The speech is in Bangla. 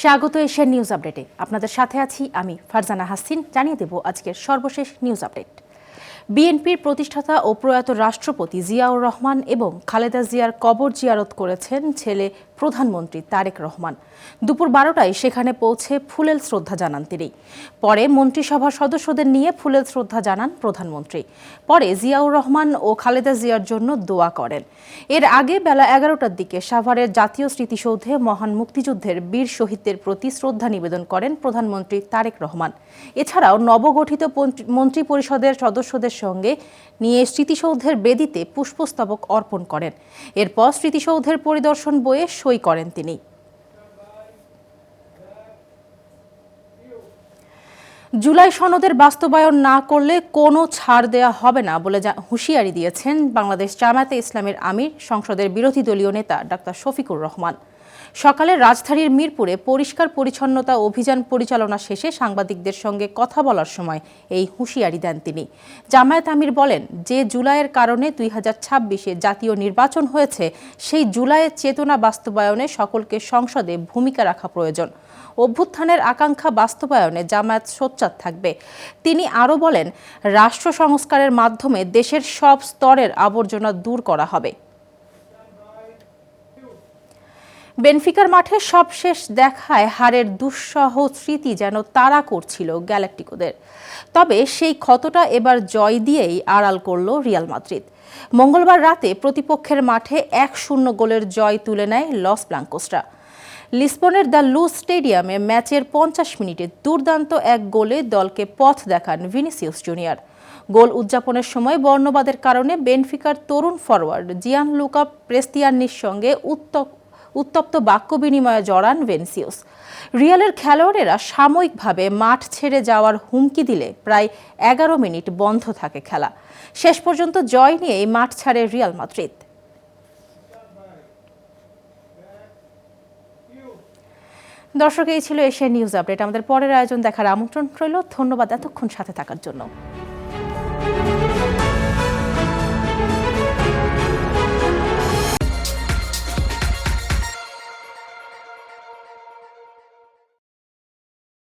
স্বাগত এশিয়ান নিউজ আপডেটে। আপনাদের সাথে আছি আমি ফারজানা হাসিন। জানিয়ে দেব আজকের সর্বশেষ নিউজ আপডেট। বিএনপির প্রতিষ্ঠাতা ও প্রয়াত রাষ্ট্রপতি জিয়াউর রহমান এবং খালেদা জিয়ার কবর জিয়ারত করেছেন ছেলে প্রধানমন্ত্রী তারেক রহমান। দুপুর 12টায় সেখানে পৌঁছে ফুলেল শ্রদ্ধা জানান তিনি। পরে মন্ত্রিসভার সদস্যদের নিয়ে ফুলেল শ্রদ্ধা জানান প্রধানমন্ত্রী। পরে জিয়াউর রহমান ও খালেদা জিয়ার জন্য দোয়া করেন। এর আগে বেলা 11টার দিকে সাভারের জাতীয় স্মৃতিসৌধে মহান মুক্তিযুদ্ধের বীর শহীদদের প্রতি শ্রদ্ধা নিবেদন করেন প্রধানমন্ত্রী তারেক রহমান। এছাড়াও নবগঠিত মন্ত্রিপরিষদের সদস্যদের সঙ্গে নিয়ে স্মৃতিসৌধের বেদিতে পুষ্পস্তবক অর্পণ করেন। এরপর স্মৃতিসৌধের পরিদর্শন বইয়ে সই করেন তিনি। জুলাই সনদের বাস্তবায়ন না করলে কোনো ছাড় দেওয়া হবে না বলে হুঁশিয়ারি দিয়েছেন বাংলাদেশ জামায়াতে ইসলামের আমির সংসদের বিরোধী দলীয় নেতা ডাক্তার শফিকুর রহমান। সকালে রাজধানীর মিরপুরে পরিষ্কার পরিচ্ছন্নতা অভিযান পরিচালনা শেষে সাংবাদিকদের সঙ্গে কথা বলার সময় এই হুঁশিয়ারি দেন তিনি। জামায়াত আমির বলেন, যে জুলাইয়ের কারণে 2026-এ জাতীয় নির্বাচন হয়েছে, সেই জুলাইয়ের চেতনা বাস্তবায়নে সকলকে সংসদে ভূমিকা রাখা প্রয়োজন। অভ্যুত্থানের আকাঙ্ক্ষা বাস্তবায়নে জামায়াত সোচ্চার থাকবে। তিনি আরও বলেন, রাষ্ট্র সংস্কারের মাধ্যমে দেশের সব স্তরের আবর্জনা দূর করা হবে। বেনফিকার মাঠে সবশেষ দেখায় হারের দুঃসহ স্মৃতি যেন তাড়া করছিল গ্যালাক্টিকোদের। তবে সেই ক্ষতটা এবার জয় দিয়েই আড়াল করল রিয়াল মাদ্রিদ। মঙ্গলবার রাতে প্রতিপক্ষের মাঠে 1-0 গোলের জয় তুলে নেয় লস ব্লাঙ্কোসরা। লিসবনের দ্য লুজ স্টেডিয়ামে ম্যাচের 50 মিনিটে দুর্দান্ত এক গোলে দলকে পথ দেখান ভিনিসিয়াস জুনিয়র। গোল উদযাপনের সময় বর্ণবাদের কারণে বেনফিকার তরুণ ফরওয়ার্ড জিয়ানলুকা প্রেস্তিয়ানির সঙ্গে উত্তপ্ত বাক্য বিনিময়ে জড়ান ভিনিসিয়াস। রিয়ালের খেলোয়াড়েরা সাময়িকভাবে মাঠ ছেড়ে যাওয়ার হুমকি দিলে প্রায় 11 মিনিট বন্ধ থাকে খেলা। শেষ পর্যন্ত জয় নিয়েই মাঠ ছাড়ে রিয়াল মাদ্রিদ। দর্শক, এই ছিল এশিয়ান নিউজ আপডেট। আমাদের পরের আয়োজন দেখার আমন্ত্রণ রইল। ধন্যবাদ এতক্ষণ সাথে থাকার জন্য।